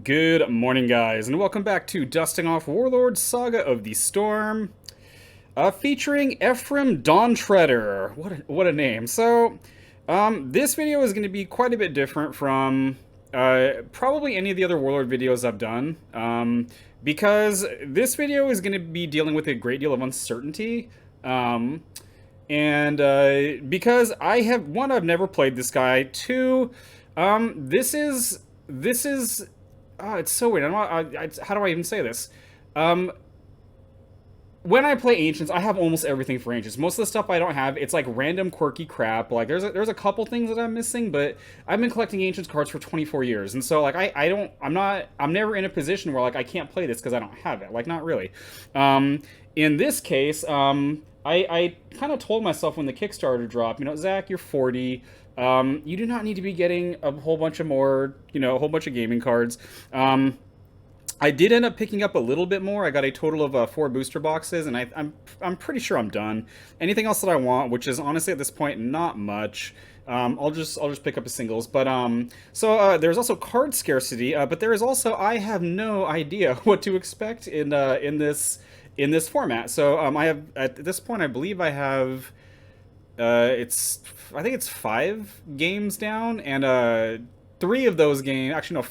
Good morning, guys, and welcome back to Dusting Off Warlord Saga of the Storm, featuring Efrim Dawntreader. What a name. This video is going to be quite a bit different from probably any of the other Warlord videos I've done, because this video is going to be dealing with a great deal of uncertainty. And because I've never played this guy. Two, this is it's so weird. How do I even say this? Um, when I play Ancients, I have almost everything for Ancients. Most of the stuff I don't have, it's like random quirky crap. Like there's a couple things that I'm missing, but I've been collecting Ancients cards for 24 years, and so like I'm never in a position where like I can't play this because I don't have it. Like not really. In this case, I kind of told myself when the Kickstarter dropped, Zach, you're 40. You do not need to be getting a whole bunch of more, a whole bunch of gaming cards. I did end up picking up a little bit more. I got a total of 4 booster boxes, and I'm pretty sure I'm done. Anything else that I want, which is honestly at this point not much. I'll just pick up a singles. But there's also card scarcity. But there is also I have no idea what to expect in this format. So I have at this point I believe I have I think it's 5 games down, and 3 of those games, actually no,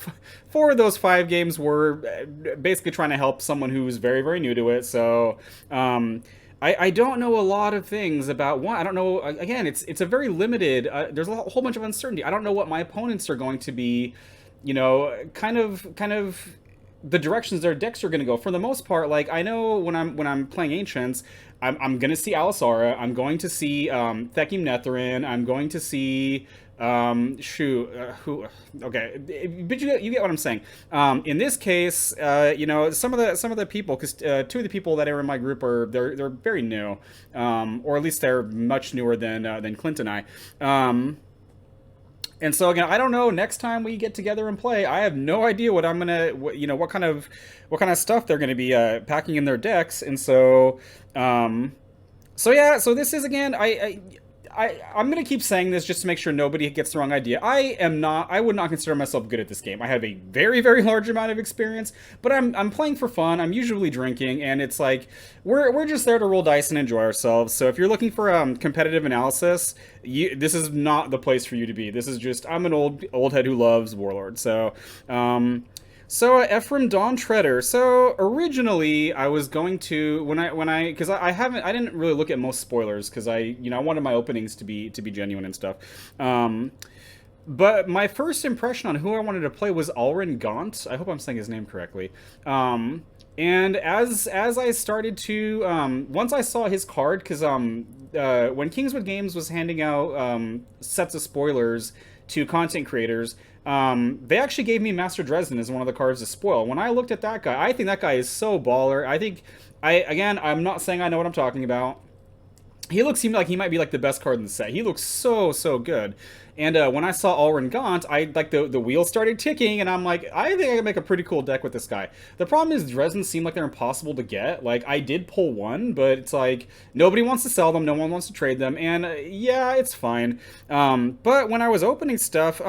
4 of those 5 games were basically trying to help someone who's very very new to it. So I don't know a lot of things about one. I don't know. Again, it's a very limited. There's a whole bunch of uncertainty. I don't know what my opponents are going to be. Kind of the directions their decks are going to go. For the most part, like I know when I'm playing Ancients, I'm going to see Alisara, I'm going to see Thekim Netherin, I'm going to see who okay, but you get what I'm saying. In this case, some of the people, because 2 of the people that are in my group they're very new, or at least they're much newer than Clint and I. And so again, I don't know. Next time we get together and play, I have no idea what I'm gonna, what kind of stuff they're gonna be packing in their decks. And so yeah. So this is again, I'm gonna keep saying this just to make sure nobody gets the wrong idea. I would not consider myself good at this game. I have a very very large amount of experience, but I'm playing for fun. I'm usually drinking, and it's like we're just there to roll dice and enjoy ourselves. So if you're looking for competitive analysis, this is not the place for you to be. This is just I'm an old head who loves Warlord. Efrim Dawntreader. So originally I was going to because I didn't really look at most spoilers because I wanted my openings to be genuine and stuff. But my first impression on who I wanted to play was Alrin Gaunt. I hope I'm saying his name correctly. And as I started to once I saw his card, because when Kingswood Games was handing out sets of spoilers to content creators, they actually gave me Master Dresden as one of the cards to spoil. When I looked at that guy, I think that guy is so baller. I'm not saying I know what I'm talking about. He seemed like he might be like the best card in the set. He looks so good. And when I saw Alrin Gaunt, I like the wheels started ticking, and I'm like, I think I can make a pretty cool deck with this guy. The problem is Dresden seem like they're impossible to get. Like I did pull one, but it's like nobody wants to sell them, no one wants to trade them, and yeah, it's fine. But when I was opening stuff,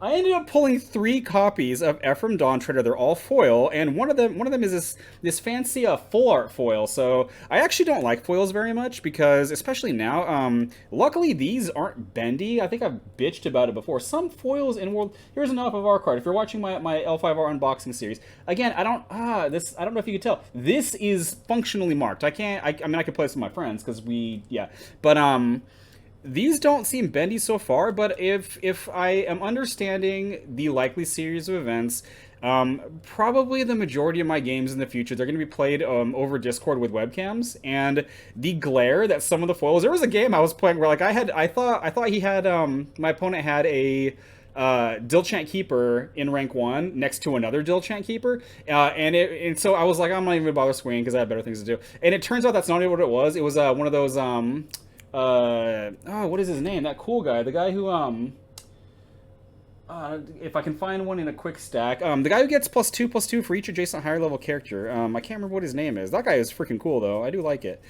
I ended up pulling 3 copies of Efrim Dawntreader. They're all foil, and one of them is this fancy full art foil. So I actually don't like foils very much because, especially now, luckily these aren't bendy. I think I've bitched about it before. Some foils in World. Here's an L5R card. If you're watching my L5R unboxing series, again, I don't know if you could tell. This is functionally marked. I can't. I mean, I could play this with my friends because but these don't seem bendy so far, but if I am understanding the likely series of events, probably the majority of my games in the future, they're going to be played over Discord with webcams, and the glare that some of the foils. There was a game I was playing where like I thought he had my opponent had a Dilchant Keeper in rank 1 next to another Dilchant Keeper, and so I was like, I'm not even gonna bother swinging because I have better things to do. And it turns out that's not even what it was. It was one of those what is his name? That cool guy, the guy who if I can find one in a quick stack, the guy who gets +2/+2 for each adjacent higher level character. I can't remember what his name is. That guy is freaking cool though. I do like it.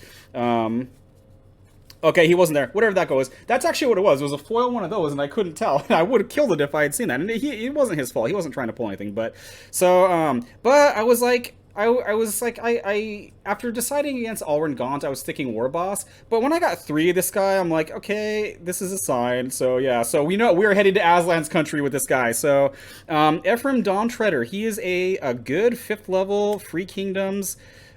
Okay, he wasn't there. Whatever that goes. That's actually what it was. It was a foil one of those, and I couldn't tell. I would have killed it if I had seen that. And it wasn't his fault. He wasn't trying to pull anything. But so, but I was like, I was like, after deciding against Alrin Gaunt, I was thinking War Boss. But when I got three of this guy, I'm like, okay, this is a sign. So yeah, so we know we're headed to Aslan's country with this guy. So, Efrim Dawntreader, he is a good 5th level Free Kingdoms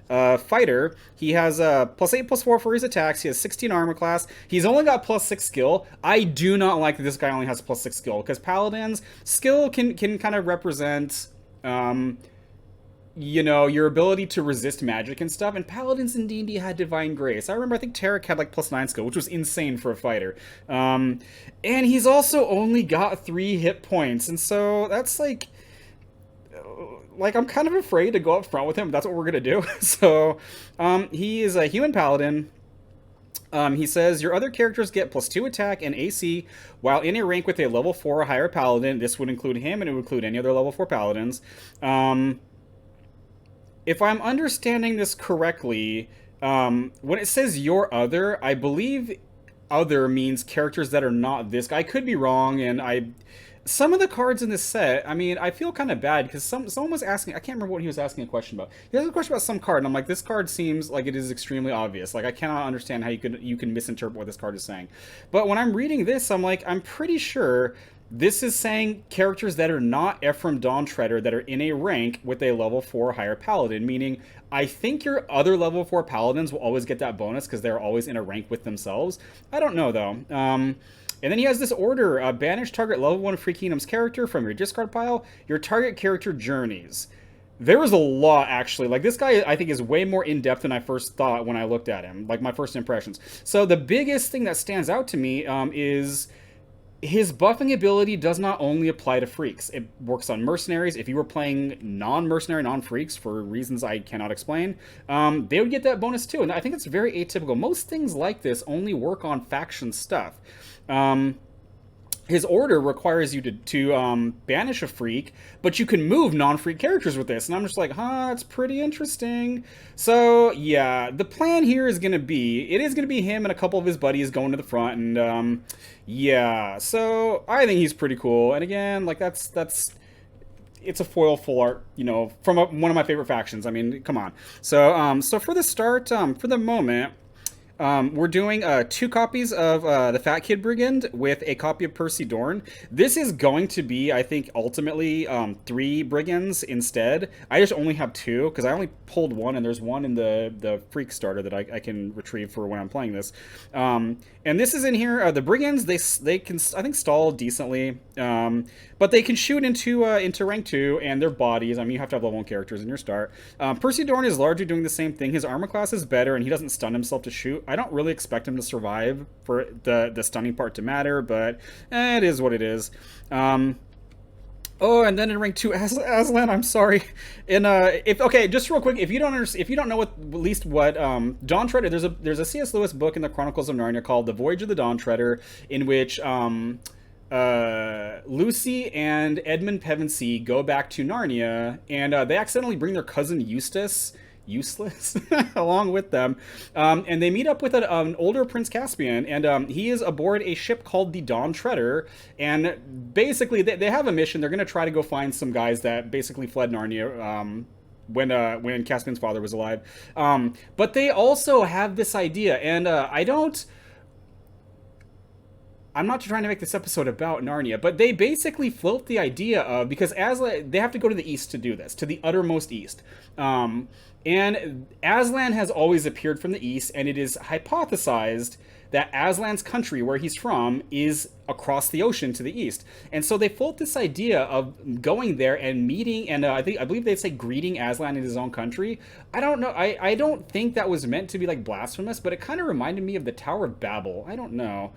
fighter. He has +8/+4 for his attacks. He has 16 armor class. He's only got +6 skill. I do not like that this guy only has +6 skill, because paladins skill can kind of represent your ability to resist magic and stuff. And paladins in D&D had divine grace. I remember, I think Tarek had like +9 skill, which was insane for a fighter. And he's also only got 3 hit points, and so that's like I'm kind of afraid to go up front with him. That's what we're gonna do. So, he is a human paladin. He says your other characters get +2 attack and AC while in a rank with a level 4 or higher paladin. This would include him, and it would include any other level 4 paladins. If I'm understanding this correctly, when it says your other, I believe other means characters that are not this guy. I could be wrong, and some of the cards in this set, I mean, I feel kind of bad because someone was asking, I can't remember what he was asking a question about. He has a question about some card, and I'm like, this card seems like it is extremely obvious. Like, I cannot understand how you can misinterpret what this card is saying. But when I'm reading this, I'm like, I'm pretty sure this is saying characters that are not Efrim Dawntreader that are in a rank with a level 4 higher paladin, meaning I think your other level 4 paladins will always get that bonus because they're always in a rank with themselves. I don't know, though. And then he has this order, banish target level 1 Free Kingdoms character from your discard pile. Your target character journeys. There was a lot, actually. Like, this guy, I think, is way more in-depth than I first thought when I looked at him. Like, my first impressions. So the biggest thing that stands out to me is his buffing ability does not only apply to freaks. It works on mercenaries. If you were playing non-mercenary, non-freaks, for reasons I cannot explain, they would get that bonus too. And I think it's very atypical. Most things like this only work on faction stuff. His order requires you to banish a freak, but you can move non-freak characters with this. And I'm just like, it's pretty interesting. So, yeah, the plan here is going to be, it is going to be him and a couple of his buddies going to the front. And, yeah, so I think he's pretty cool. And again, like, it's a foil full art, from one of my favorite factions. I mean, come on. So, so for the start, for the moment, we're doing 2 copies of the Fat Kid Brigand with a copy of Percy Dorn. This is going to be, I think, ultimately 3 Brigands instead. I just only have 2 because I only pulled 1, and there's 1 in the Freak starter that I can retrieve for when I'm playing this. And this is in here. The Brigands, they can, I think, stall decently, but they can shoot into rank 2, and their bodies, I mean, you have to have level 1 characters in your start. Percy Dorn is largely doing the same thing. His armor class is better, and he doesn't stun himself to shoot. I don't really expect him to survive for the stunning part to matter, but it is what it is. Oh, and then in rank 2, Aslan, I'm sorry. Okay, just real quick, if you don't know what Dawntreader, there's a C.S. Lewis book in the Chronicles of Narnia called The Voyage of the Dawntreader, in which Lucy and Edmund Pevensey go back to Narnia, and they accidentally bring their cousin Useless along with them, and they meet up with an older Prince Caspian, and he is aboard a ship called the Dawntreader, and basically they have a mission. They're going to try to go find some guys that basically fled Narnia when Caspian's father was alive, but they also have this idea, and I'm not trying to make this episode about Narnia, but they basically float the idea of, because Aslan, they have to go to the east to do this, to the uttermost east. And Aslan has always appeared from the east, and it is hypothesized that Aslan's country, where he's from, is across the ocean to the east. And so they float this idea of going there and meeting, and I believe they'd say greeting Aslan in his own country. I don't know. I don't think that was meant to be like blasphemous, but it kind of reminded me of the Tower of Babel. I don't know.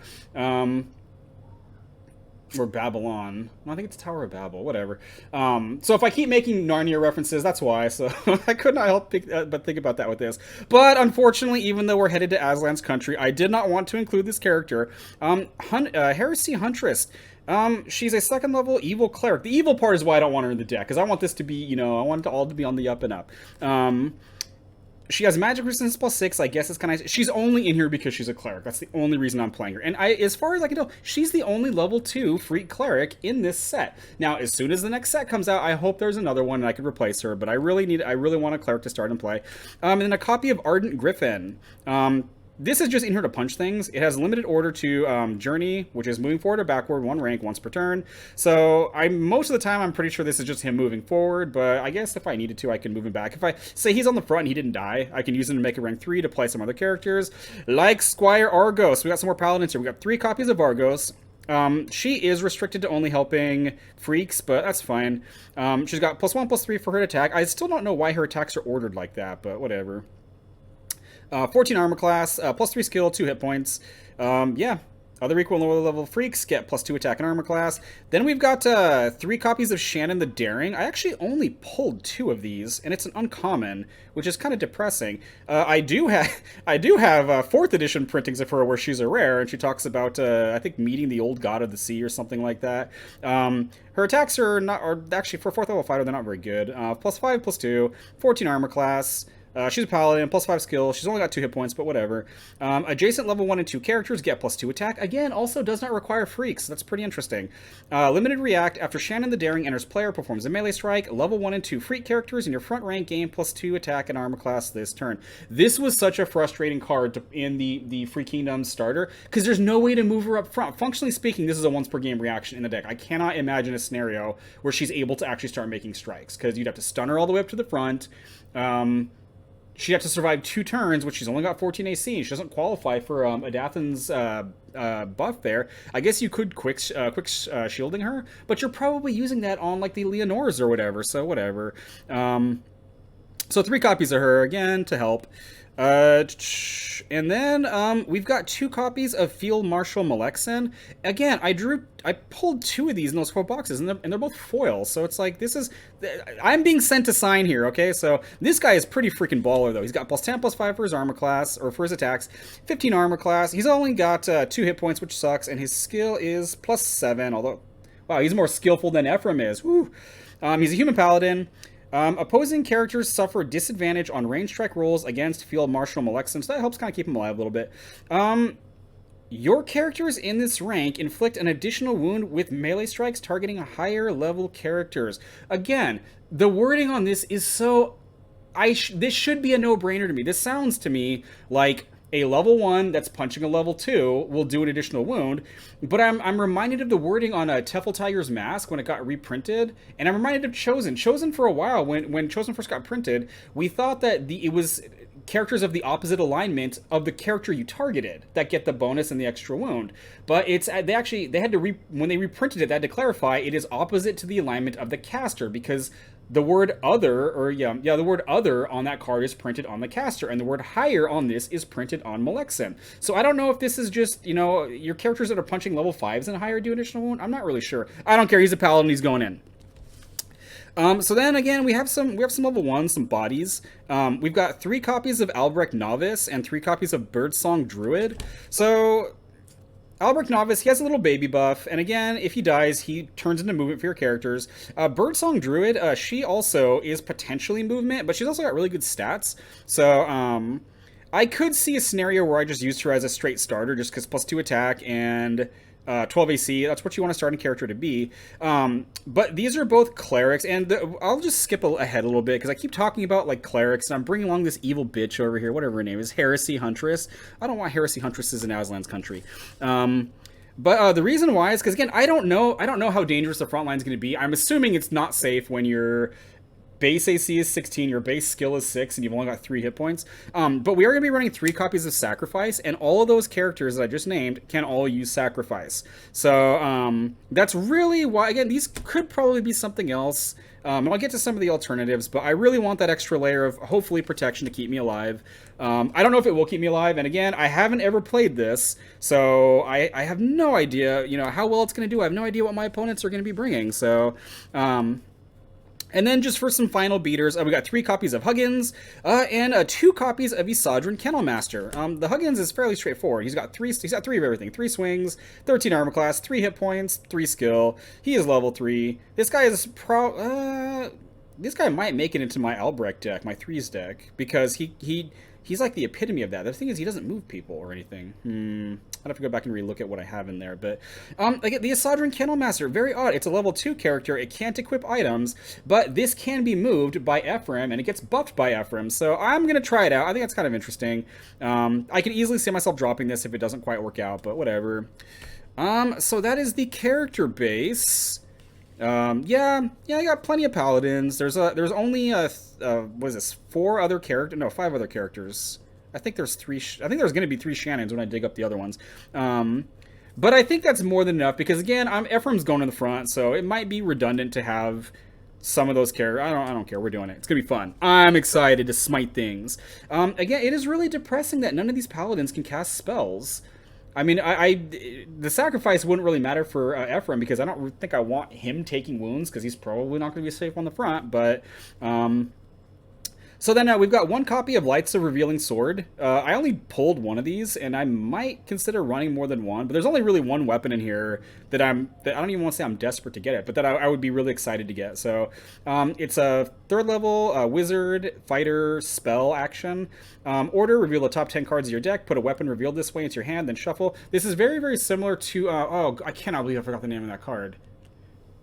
Or Babylon. I think it's Tower of Babel, whatever. So if I keep making Narnia references, that's why. So I could not help but think about that with this. But unfortunately, even though we're headed to Aslan's country, I did not want to include this character. Heresy Huntress. She's a 2nd level evil cleric. The evil part is why I don't want her in the deck, because I want this to be, I want it all to be on the up and up. She has magic resistance +6. I guess it's kind of. She's only in here because she's a cleric. That's the only reason I'm playing her. And as far as I can tell, she's the only level 2 freak cleric in this set. Now, as soon as the next set comes out, I hope there's another one and I could replace her. But I really want a cleric to start and play. And then a copy of Ardent Griffin. This is just in here to punch things. It has limited order to Journey, which is moving forward or backward, 1 rank once per turn. So most of the time I'm pretty sure this is just him moving forward, but I guess if I needed to, I can move him back. If I say he's on the front and he didn't die, I can use him to make a rank 3 to play some other characters, like Squire Argos. We got some more paladins here. We got 3 copies of Argos. She is restricted to only helping freaks, but that's fine. She's got +1/+3 for her attack. I still don't know why her attacks are ordered like that, but whatever. 14 armor class, +3 skill, 2 hit points. Yeah. Other equal and lower level freaks get +2 attack and armor class. Then we've got 3 copies of Shannon the Daring. I actually only pulled 2 of these, and it's an uncommon, which is kind of depressing. I do have 4th edition printings of her where she's a rare, and she talks about I think meeting the old god of the sea or something like that. Her attacks are actually for 4th level fighter, they're not very good. +5/+2, 14 armor class. She's a paladin, +5 skill. She's only got 2 hit points, but whatever. Adjacent level 1 and 2 characters get +2 attack. Again, also does not require freaks. That's pretty interesting. Limited react. After Shannon the Daring enters player, performs a melee strike. Level 1 and 2 freak characters in your front rank gain +2 attack and armor class this turn. This was such a frustrating card in the Free Kingdom starter, because there's no way to move her up front. Functionally speaking, this is a once per game reaction in the deck. I cannot imagine a scenario where she's able to actually start making strikes, because you'd have to stun her all the way up to the front. She'd have to survive 2 turns, which she's only got 14 AC. She doesn't qualify for Adathan's buff there. I guess you could quick shielding her, but you're probably using that on like the Leonores or whatever, so whatever. So 3 copies of her, again, to help. And then we've got 2 copies of Field Marshal Malexen. Again, I pulled 2 of these in those 4 boxes, and they're both foils. So it's like, I'm being sent to sign here, okay? So this guy is pretty freaking baller, though. He's got +10/+5 for his armor class, or for his attacks, 15 armor class. He's only got 2 hit points, which sucks, and his skill is +7, although, wow, he's more skillful than Efrim is. Woo! He's a human paladin. Opposing characters suffer disadvantage on range strike rolls against Field Marshal Malexen, so that helps kind of keep him alive a little bit. Your characters in this rank inflict an additional wound with melee strikes targeting higher level characters. Again, the wording on this is so... this should be a no-brainer to me. This sounds to me like a level 1 that's punching a level 2 will do an additional wound, but I'm reminded of the wording on Tefel Tiger's Mask when it got reprinted, and I'm reminded of Chosen. Chosen, for a while, when Chosen first got printed, we thought that it was characters of the opposite alignment of the character you targeted that get the bonus and the extra wound. But they had to when they reprinted it, they had to clarify it is opposite to the alignment of the caster, because the word other, the word other on that card is printed on the caster, and the word higher on this is printed on Malexen. So I don't know if this is just, your characters that are punching level 5s and higher do additional wound. I'm not really sure. I don't care. He's a paladin. He's going in. So then again, we have some level 1s, some bodies. We've got 3 copies of Albrecht Novice and 3 copies of Birdsong Druid. So Albrecht Novice, he has a little baby buff, and again, if he dies, he turns into movement for your characters. Birdsong Druid, she also is potentially movement, but she's also got really good stats. So I could see a scenario where I just used her as a straight starter, just because +2 attack and 12 AC, that's what you want a starting character to be. But these are both clerics, and I'll just skip ahead a little bit, because I keep talking about, like, clerics, and I'm bringing along this evil bitch over here, whatever her name is, Heresy Huntress. I don't want Heresy Huntresses in Aslan's country. But the reason why is because, again, I don't know how dangerous the front line is going to be. I'm assuming it's not safe when your base AC is 16, your base skill is 6, and you've only got 3 hit points. But we are going to be running 3 copies of Sacrifice, and all of those characters that I just named can all use Sacrifice. So that's really why, again, these could probably be something else. And I'll get to some of the alternatives, but I really want that extra layer of, hopefully, protection to keep me alive. I don't know if it will keep me alive, and again, I haven't ever played this, so I have no idea, how well it's going to do. I have no idea what my opponents are going to be bringing, so... And then just for some final beaters, we got 3 copies of Huggins and 2 copies of Isadrin Kennelmaster. The Huggins is fairly straightforward. He's got 3 of everything. 3 swings, 13 armor class, 3 hit points, 3 skill. He is level 3. This guy is this guy might make it into my Albrecht deck, my threes deck, because he's like the epitome of that. The thing is, he doesn't move people or anything. I'd have to go back and relook at what I have in there. But like the Asadrin Kennelmaster, very odd. It's a level 2 character. It can't equip items, but this can be moved by Efrim, and it gets buffed by Efrim. So I'm going to try it out. I think that's kind of interesting. I can easily see myself dropping this if it doesn't quite work out, but whatever. So that is the character base. Yeah, I got plenty of paladins. There's only what is this? 4 other characters? No, 5 other characters. I think there's 3. I think there's going to be 3 Shannons when I dig up the other ones. But I think that's more than enough because again, Ephraim's going in the front, so it might be redundant to have some of those characters. I don't care. We're doing it. It's gonna be fun. I'm excited to smite things. Again, it is really depressing that none of these paladins can cast spells. I mean, the sacrifice wouldn't really matter for Efrim because I don't think I want him taking wounds because he's probably not going to be safe on the front. But so then we've got 1 copy of Lights of Revealing Sword. I only pulled 1 of these, and I might consider running more than 1. But there's only really 1 weapon in here that I don't even want to say I'm desperate to get it, but that I would be really excited to get. So it's a 3rd level wizard fighter spell action. Order, reveal the top 10 cards of your deck, put a weapon revealed this way into your hand, then shuffle. This is very, very similar to, oh, I cannot believe I forgot the name of that card.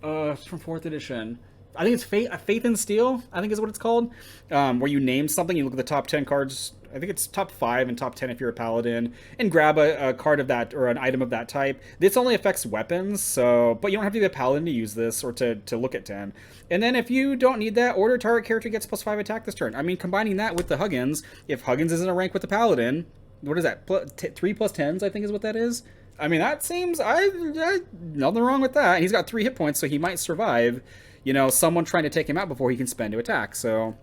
It's from 4th edition. I think it's Faith and Steel, I think is what it's called, where you name something, you look at the top 10 cards, I think it's top 5 and top 10 if you're a paladin, and grab a card of that, or an item of that type. This only affects weapons, so, but you don't have to be a paladin to use this, or to look at 10. And then if you don't need that, order target character gets +5 attack this turn. I mean, combining that with the Huggins, if Huggins isn't a rank with the paladin, what is that, 3 + 10s, I think is what that is? I mean, that seems, nothing wrong with that. And he's got 3 hit points, so he might survive, you know, someone trying to take him out before he can spend to attack. So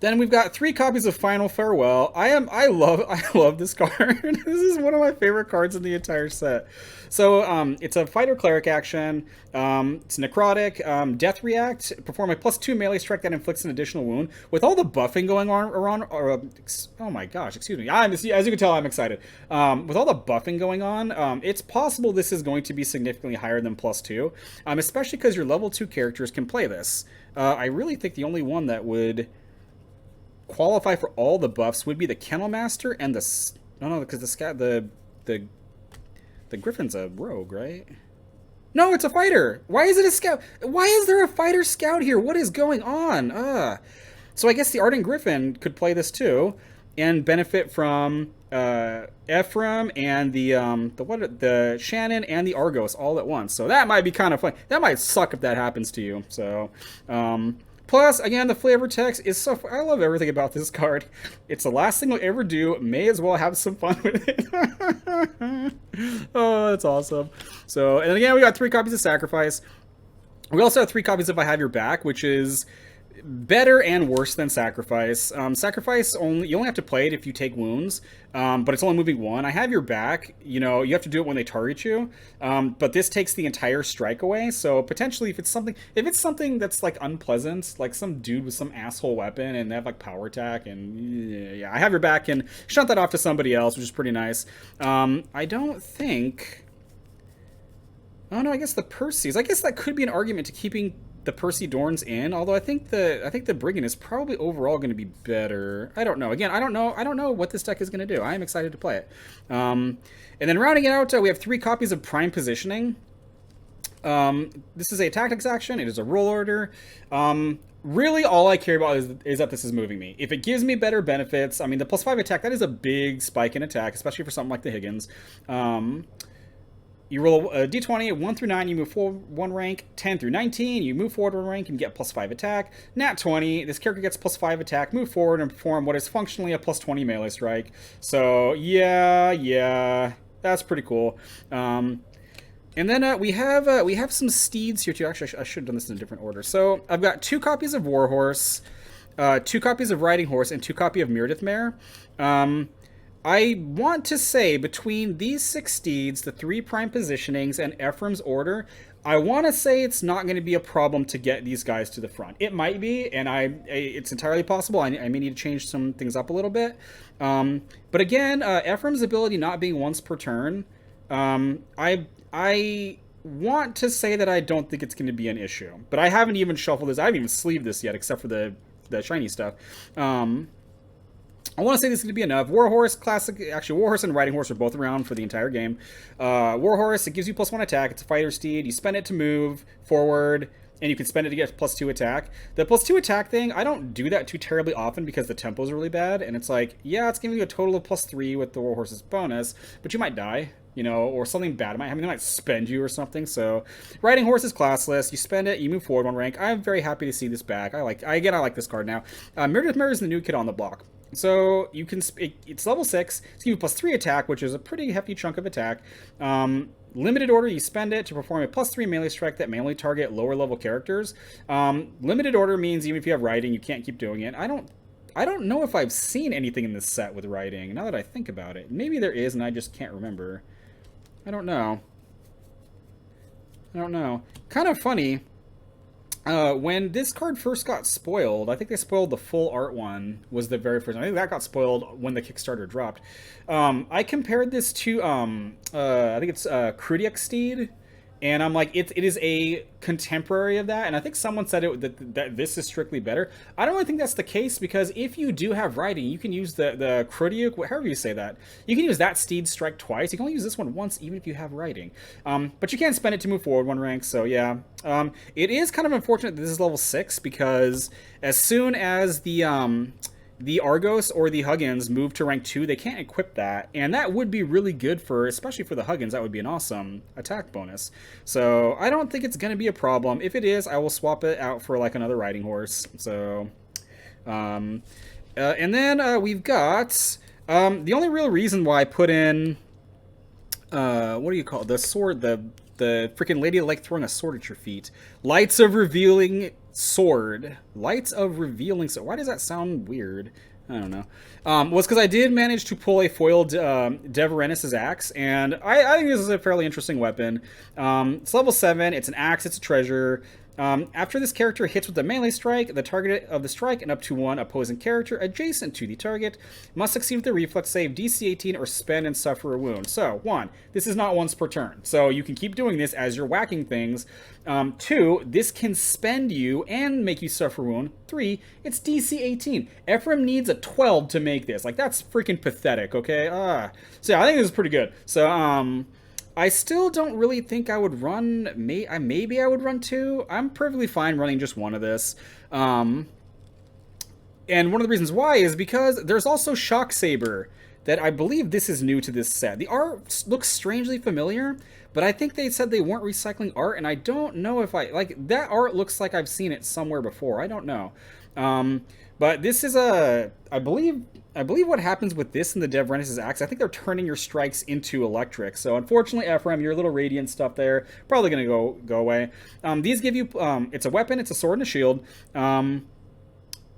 then we've got 3 copies of Final Farewell. I love this card. This is one of my favorite cards in the entire set. So it's a fighter cleric action. It's necrotic. Death react. Perform a +2 melee strike that inflicts an additional wound. With all the buffing going on around, oh my gosh, excuse me. As you can tell, I'm excited. With all the buffing going on, it's possible this is going to be significantly higher than +2, especially because your level 2 characters can play this. I really think the only one that would qualify for all the buffs would be the Kennelmaster and the because the Griffin's a rogue, right? No, it's a fighter. Why is it a scout? Why is there a fighter scout here? What is going on? So I guess the Ardent Griffin could play this too and benefit from Efrim and the Shannon and the Argos all at once. So that might be kind of fun. That might suck if that happens to you. So plus, again, the flavor text is so... I love everything about this card. It's the last thing I'll ever do. May as well have some fun with it. Oh, that's awesome. So, and again, we got 3 copies of Sacrifice. We also have 3 copies of I Have Your Back, which is better and worse than Sacrifice. Sacrifice, you only have to play it if you take wounds, but it's only moving 1. I Have Your Back, you know, you have to do it when they target you, but this takes the entire strike away, so potentially if it's something that's like unpleasant, like some dude with some asshole weapon and they have like power attack, and yeah, I Have Your Back and shunt that off to somebody else, which is pretty nice. I don't think... Oh no, I guess the Percy's. I guess that could be an argument to keeping the Percy Dorns in, although I think the Brigand is probably overall going to be better. I don't know. Again, I don't know what this deck is going to do. I am excited to play it. And then rounding it out, we have 3 copies of Prime Positioning. This is a tactics action. It is a roll order. Really, all I care about is that this is moving me. If it gives me better benefits, I mean, the +5 attack, that is a big spike in attack, especially for something like the Higgins. You roll a d20, 1 through 9, you move forward 1 rank. 10 through 19, you move forward 1 rank and get +5 attack. Nat 20, this character gets +5 attack, move forward and perform what is functionally a +20 melee strike. So, yeah, that's pretty cool. And then we have some steeds here too. Actually, I should have done this in a different order. So, I've got 2 copies of Warhorse, 2 copies of Riding Horse, and 2 copies of Meredith Mare. I want to say between these 6 steeds, the 3 prime positionings, and Ephraim's order, I want to say it's not going to be a problem to get these guys to the front. It might be, and it's entirely possible. I may need to change some things up a little bit. But again, Ephraim's ability not being once per turn, I want to say that I don't think it's going to be an issue, but I haven't even shuffled this. I haven't even sleeved this yet, except for the shiny stuff. I want to say this is going to be enough. Warhorse, classic. Actually, Warhorse and Riding Horse are both around for the entire game. Warhorse, it gives you +1 attack. It's a fighter steed. You spend it to move forward, and you can spend it to get +2 attack. The +2 attack thing, I don't do that too terribly often because the tempo is really bad, and it's like, yeah, it's giving you a total of +3 with the Warhorse's bonus, but you might die, you know, or something bad might happen. They might spend you or something. So, Riding Horse is classless. You spend it, you move forward 1 rank. I'm very happy to see this back. I like this card now. Meredith Mare is the new kid on the block. So you can, it's level 6, it's giving you +3 attack, which is a pretty hefty chunk of attack. Limited order, you spend it to perform a +3 melee strike that may only target lower level characters. Limited order means even if you have riding, you can't keep doing it. I don't know if I've seen anything in this set with riding, now that I think about it. Maybe there is and I just can't remember. I don't know. Kind of funny. When this card first got spoiled, I think they spoiled the full art one, was the very first one. I think that got spoiled when the Kickstarter dropped. I compared this to, I think it's Krudiak Steed, and I'm like, it is a contemporary of that, and I think someone said that this is strictly better. I don't really think that's the case, because if you do have riding, you can use the Krudiak, however you say that. You can use that steed strike twice. You can only use this one once, even if you have riding. But you can spend it to move forward 1 rank, so yeah. It is kind of unfortunate that this is level 6, because as soon as the Argos or the Huggins move to rank 2, they can't equip that, and that would be really good for, especially for the Huggins, that would be an awesome attack bonus. So I don't think it's going to be a problem. If it is, I will swap it out for like another riding horse. So, and then we've got the only real reason why I put in what do you call it? The sword, the freaking lady that like throwing a sword at your feet. Lights of Revealing Sword. Lights of Revealing Sword. Why does that sound weird? I don't know. Was because I did manage to pull a foiled Deverenis' axe, and I think this is a fairly interesting weapon. It's level 7. It's an axe. It's a treasure. After this character hits with a melee strike, the target of the strike and up to 1 opposing character adjacent to the target must succeed with a reflex save, DC 18, or spend and suffer a wound. So, 1, this is not once per turn, so you can keep doing this as you're whacking things. 2, this can spend you and make you suffer a wound. 3, it's DC 18. Efrim needs a 12 to make this. Like, that's freaking pathetic, okay? So yeah, I think this is pretty good. So, I still don't really think I would run, maybe I would run 2. I'm perfectly fine running just 1 of this. And one of the reasons why is because there's also Shock Saber, that I believe this is new to this set. The art looks strangely familiar, but I think they said they weren't recycling art, and I don't know if that art looks like I've seen it somewhere before. I don't know. But this is I believe what happens with this and the Deverenis' axe, I think they're turning your strikes into electric. So unfortunately, Efrim, your little radiant stuff there, probably going to go away. These give you, it's a weapon, it's a sword and a shield.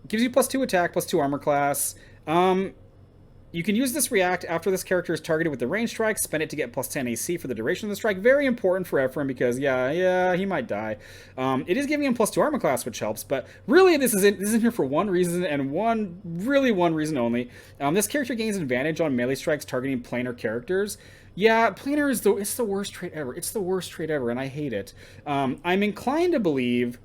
Gives you +2 attack, +2 armor class. You can use this react after this character is targeted with the range strike. Spend it to get +10 AC for the duration of the strike. Very important for Efrim because, yeah, he might die. It is giving him +2 armor class, which helps. But really, this is in here for one reason, and one reason only. This character gains advantage on melee strikes targeting planar characters. Yeah, planar is it's the worst trait ever. It's the worst trait ever, and I hate it. I'm inclined to believe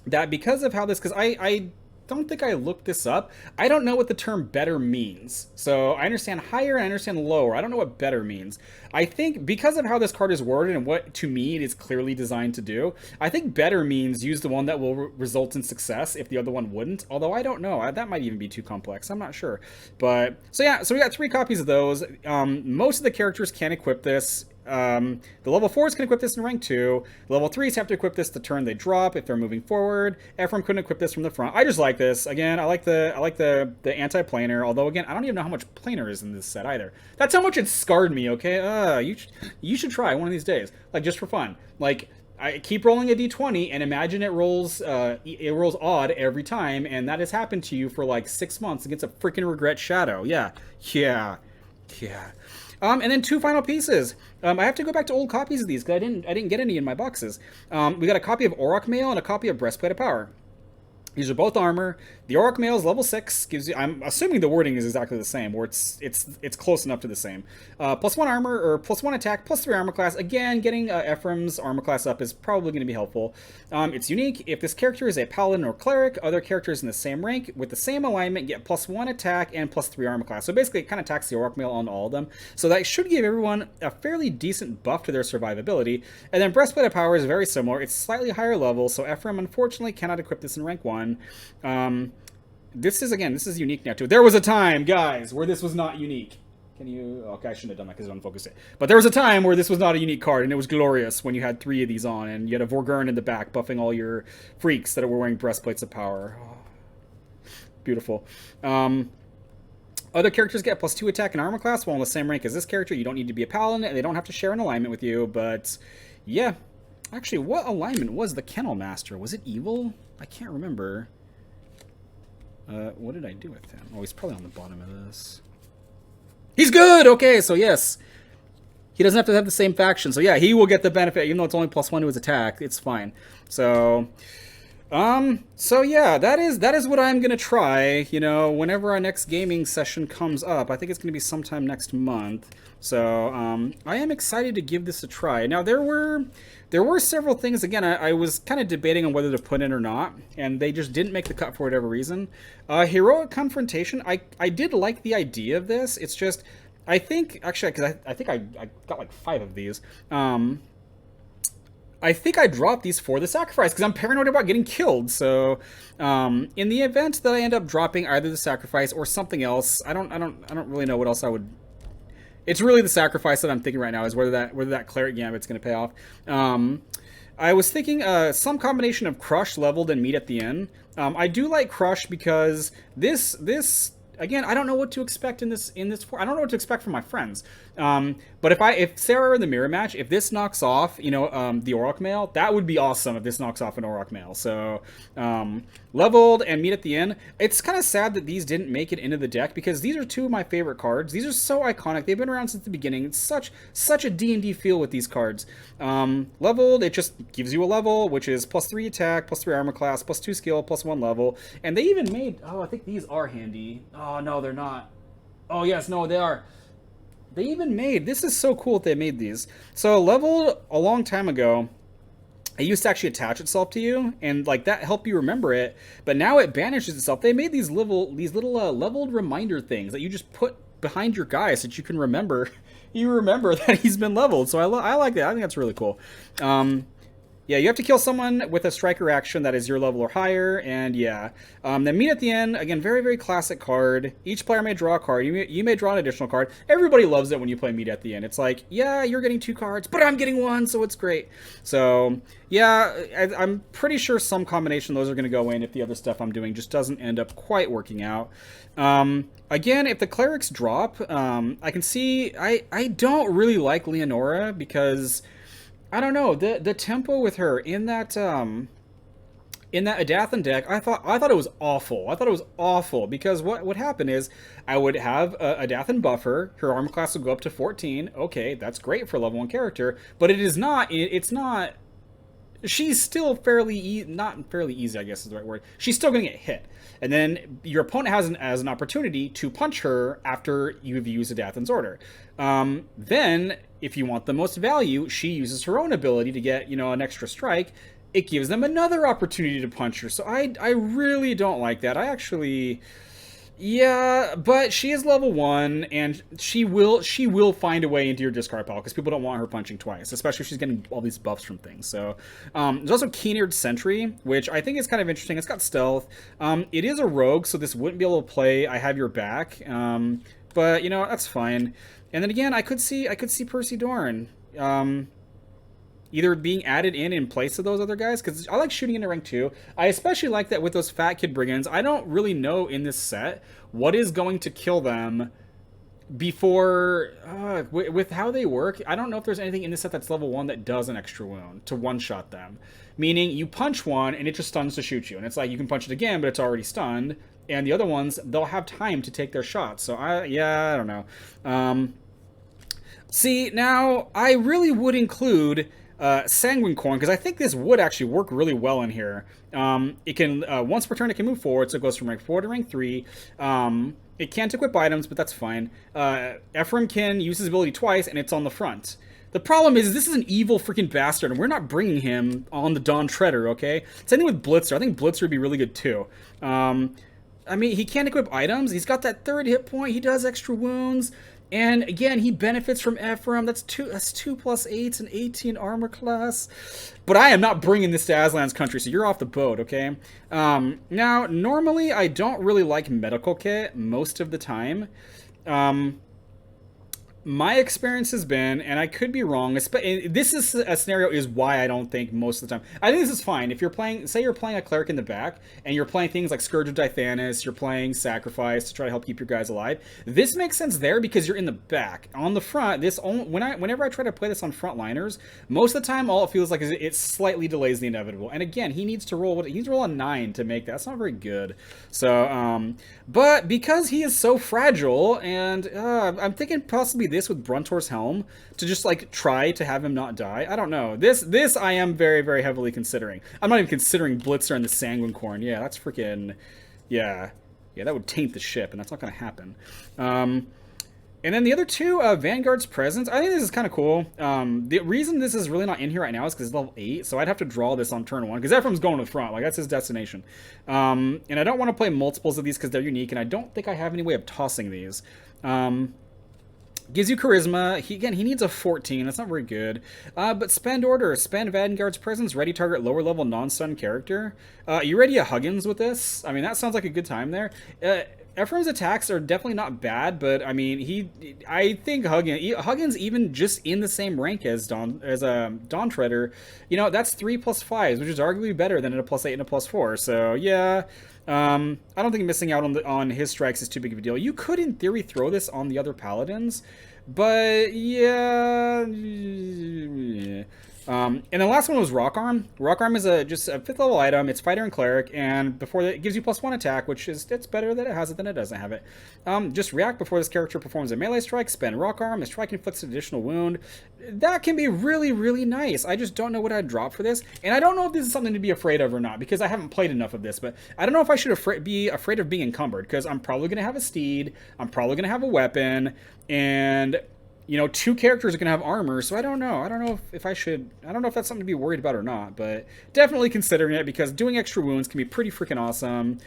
that because of how this, because I don't think I looked this up. I don't know what the term better means. So I understand higher and I understand lower. I don't know what better means. I think because of how this card is worded and what to me it is clearly designed to do, I think better means use the one that will result in success if the other one wouldn't. Although I don't know. That might even be too complex. I'm not sure. But so yeah, so we got 3 copies of those. Most of the characters can equip this. The level 4s can equip this in rank 2. The level 3s have to equip this the turn they drop if they're moving forward. Efrim couldn't equip this from the front. I just like this. Again, I like the anti-planar, although again, I don't even know how much planar is in this set either. That's how much it scarred me, okay? You should try one of these days. Like, just for fun. Like, I keep rolling a d20 and imagine it rolls odd every time, and that has happened to you for like 6 months against a freaking regret shadow. Yeah. And then 2 final pieces. I have to go back to old copies of these because I didn't get any in my boxes. We got a copy of Auroch Mail and a copy of Breastplate of Power. These are both armor. The Orc Mail is level 6. Gives you. I'm assuming the wording is exactly the same, or it's close enough to the same. +1 armor or +1 attack, +3 armor class. Again, getting Efrim's armor class up is probably going to be helpful. It's unique. If this character is a paladin or cleric, other characters in the same rank with the same alignment get +1 attack and +3 armor class. So basically, it kind of tacks the Orc Mail on all of them. So that should give everyone a fairly decent buff to their survivability. And then Breastplate of Power is very similar. It's slightly higher level, so Efrim unfortunately cannot equip this in rank 1. This is unique now too. There was a time, guys, where this was not unique. Can you? Okay, I shouldn't have done that because it unfocused it. But there was a time where this was not a unique card, and it was glorious when you had 3 of these on, and you had a Vorgern in the back buffing all your freaks that were wearing breastplates of power. Oh, beautiful. Other characters get +2 attack and armor class while in the same rank as this character. You don't need to be a paladin, and they don't have to share an alignment with you. But yeah, actually, what alignment was the Kennel Master? Was it evil? I can't remember. What did I do with him? Oh, he's probably on the bottom of this. He's good! Okay, so yes. He doesn't have to have the same faction. So yeah, he will get the benefit. Even though it's only +1 to his attack, it's fine. So yeah, that is what I'm going to try, you know, whenever our next gaming session comes up. I think it's going to be sometime next month. So I am excited to give this a try. Now, there were several things. Again, I was kind of debating on whether to put in or not, and they just didn't make the cut for whatever reason. Heroic Confrontation, I did like the idea of this. It's just, I think, actually, because I think I got like 5 of these. I think I dropped these for the sacrifice because I'm paranoid about getting killed. So, in the event that I end up dropping either the sacrifice or something else, I don't really know what else I would. It's really the sacrifice that I'm thinking right now is whether that cleric gambit's going to pay off. I was thinking some combination of crush, leveled, and meat at the end. I do like crush because this. Again, I don't know what to expect in this. I don't know what to expect from my friends. But if Sarah in the mirror match, if this knocks off, you know, the Auroch Mail, that would be awesome if this knocks off an Auroch Mail. So, leveled and meat at the end. It's kind of sad that these didn't make it into the deck because these are 2 of my favorite cards. These are so iconic. They've been around since the beginning. It's such a D&D feel with these cards. Leveled, it just gives you a level, which is +3 attack, +3 armor class, +2 skill, +1 level. And they even made, I think these are handy. Oh, no, they're not. Oh, yes, no, they are. They even made, this is so cool that they made these. So leveled a long time ago, it used to actually attach itself to you, and like that helped you remember it, but now it banishes itself. They made these little leveled reminder things that you just put behind your guy so that you can remember, that he's been leveled. So I like that. I think that's really cool. Yeah, you have to kill someone with a striker action that is your level or higher, and yeah. Then meat at the end, again, very, very classic card. Each player may draw a card. You may draw an additional card. Everybody loves it when you play meat at the end. It's like, yeah, you're getting 2 cards, but I'm getting 1, so it's great. So, yeah, I'm pretty sure some combination of those are going to go in if the other stuff I'm doing just doesn't end up quite working out. Again, if the clerics drop, I can see, I don't really like Leonora because I don't know, the tempo with her in that Adathan deck, I thought it was awful. I thought it was awful because what would happen is I would have a Adathan buffer. Her armor class would go up to 14. Okay, that's great for a level 1 character, but it's not. She's still not fairly easy, I guess is the right word. She's still going to get hit. And then your opponent has an opportunity to punch her after you've used Adathan's Order. Then, if you want the most value, she uses her own ability to get, an extra strike. It gives them another opportunity to punch her. So I really don't like that. Yeah, but she is level 1, and she will find a way into your discard pile, because people don't want her punching twice, especially if she's getting all these buffs from things. So, there's also Keen-Eared Sentry, which I think is kind of interesting. It's got stealth. It is a rogue, so this wouldn't be able to play I Have Your Back, but, that's fine. And then again, I could see Percy Dorn, either being added in place of those other guys, because I like shooting into rank 2. I especially like that with those Fat Kid Brigands. I don't really know in this set what is going to kill them before, with how they work. I don't know if there's anything in this set that's level 1 that does an extra wound to one-shot them. Meaning, you punch one, and it just stuns to shoot you. And it's like, you can punch it again, but it's already stunned. And the other ones, they'll have time to take their shots. So, I don't know. See, now, I really would include Sanguine Corn, because I think this would actually work really well in here. It can, once per turn, it can move forward, so it goes from rank 4 to rank 3. It can't equip items, but that's fine. Efrim can use his ability twice, and it's on the front. The problem is, this is an evil freaking bastard, and we're not bringing him on the Dawntreader, okay? Same thing with Blitzer. I think Blitzer would be really good, too. I mean, he can't equip items. He's got that 3rd hit point. He does extra wounds. And again, he benefits from Efrim. That's 2 plus 8 and 18 armor class. But I am not bringing this to Aslan's country, so you're off the boat, okay? Now, normally I don't really like medical kit most of the time. My experience has been, and I could be wrong, this is a scenario is why I don't think most of the time. I think this is fine. If you're playing, say you're playing a cleric in the back, and you're playing things like Scourge of Dithanis, you're playing Sacrifice to try to help keep your guys alive, this makes sense there because you're in the back. On the front, whenever I try to play this on frontliners, most of the time all it feels like is it slightly delays the inevitable. And again, he needs to roll a 9 to make that. That's not very good. So, but because he is so fragile, and I'm thinking possibly this with Bruntor's helm to just like try to have him not die. I don't know. This I am very, very heavily considering. I'm not even considering Blitzer and the Sanguine Corn. Yeah, that's freaking, yeah, that would taint the ship, and that's not going to happen. And then the other two, Vanguard's Presence. I think this is kind of cool. The reason this is really not in here right now is because it's level 8, so I'd have to draw this on turn 1, because Ephraim's going to the front. Like, that's his destination. And I don't want to play multiples of these because they're unique, and I don't think I have any way of tossing these. Gives you Charisma. He needs a 14. That's not very good. But spend Order. Spend Vanguard's Presence. Ready target lower level non-stun character. You ready a Huggins with this? I mean, that sounds like a good time there. Ephraim's attacks are definitely not bad, but I mean, I think Huggins even just in the same rank as Dawntreader, you know, that's 3 plus 5s, which is arguably better than a plus 8 and a plus 4. So yeah, I don't think missing out on his strikes is too big of a deal. You could, in theory, throw this on the other paladins, but yeah. And the last one was Rock Arm. Rock Arm is just a 5th level item. It's Fighter and Cleric, and before that, it gives you +1 attack, which is it's better that it has it than it doesn't have it. Just react before this character performs a melee strike. Spend Rock Arm. The strike inflicts an additional wound. That can be really, really nice. I just don't know what I'd drop for this, and I don't know if this is something to be afraid of or not, because I haven't played enough of this. But I don't know if I should be afraid of being encumbered, because I'm probably going to have a steed. I'm probably going to have a weapon, and you know, 2 characters are going to have armor, so I don't know. I don't know if I should. I don't know if that's something to be worried about or not, but definitely considering it, because doing extra wounds can be pretty freaking awesome.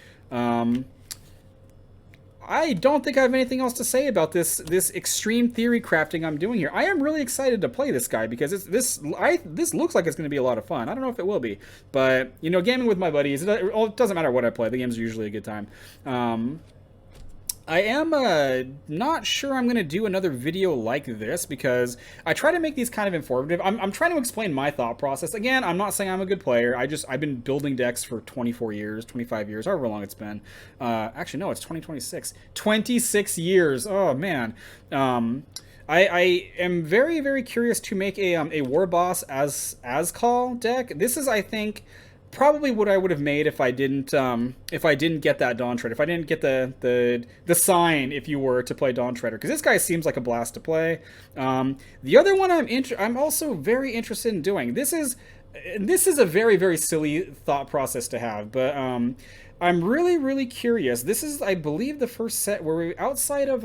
I don't think I have anything else to say about this extreme theory crafting I'm doing here. I am really excited to play this guy, because this looks like it's going to be a lot of fun. I don't know if it will be, but you know, gaming with my buddies, it doesn't matter what I play. The games are usually a good time. I am not sure I'm going to do another video like this, because I try to make these kind of informative. I'm trying to explain my thought process. Again, I'm not saying I'm a good player. I've been building decks for 24 years, 25 years, however long it's been. Actually, no, it's 2026. 26 years. Oh, man. I am very, very curious to make a War Boss as call deck. This is, I think, probably what I would have made if I didn't get that Dawntreader, if I didn't get the sign, if you were to play Dawntreader, because this guy seems like a blast to play. The other one I'm also very interested in doing. This is a very, very silly thought process to have, but I'm really, really curious. This is, I believe, the first set where we outside of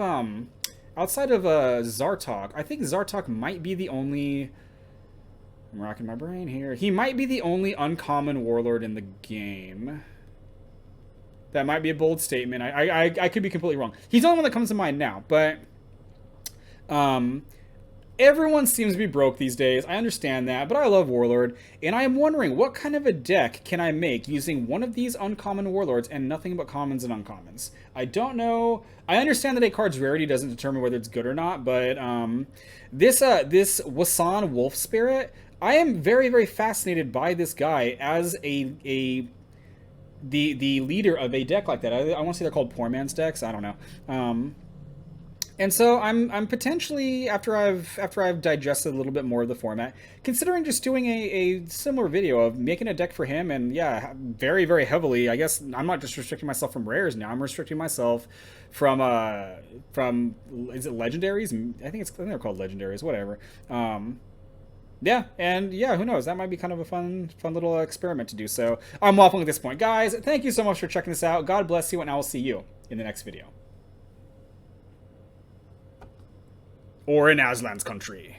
Zartok. I think Zartok might be the only. I'm rocking my brain here. He might be the only uncommon warlord in the game. That might be a bold statement. I could be completely wrong. He's the only one that comes to mind now, but everyone seems to be broke these days. I understand that, but I love Warlord, and I am wondering what kind of a deck can I make using one of these uncommon warlords and nothing but commons and uncommons. I don't know. I understand that a card's rarity doesn't determine whether it's good or not, but this Wasan Wolf Spirit, I am very, very fascinated by this guy as the leader of a deck like that. I want to say they're called poor man's decks. I don't know. And so I'm potentially, after I've digested a little bit more of the format, considering just doing a similar video of making a deck for him. And yeah, very, very heavily, I guess I'm not just restricting myself from rares now. I'm restricting myself from is it legendaries? I think they're called legendaries. Whatever. Yeah, and yeah, who knows? That might be kind of a fun little experiment to do. So I'm waffling at this point. Guys, thank you so much for checking this out. God bless you, and I will see you in the next video. Or in Aslan's country.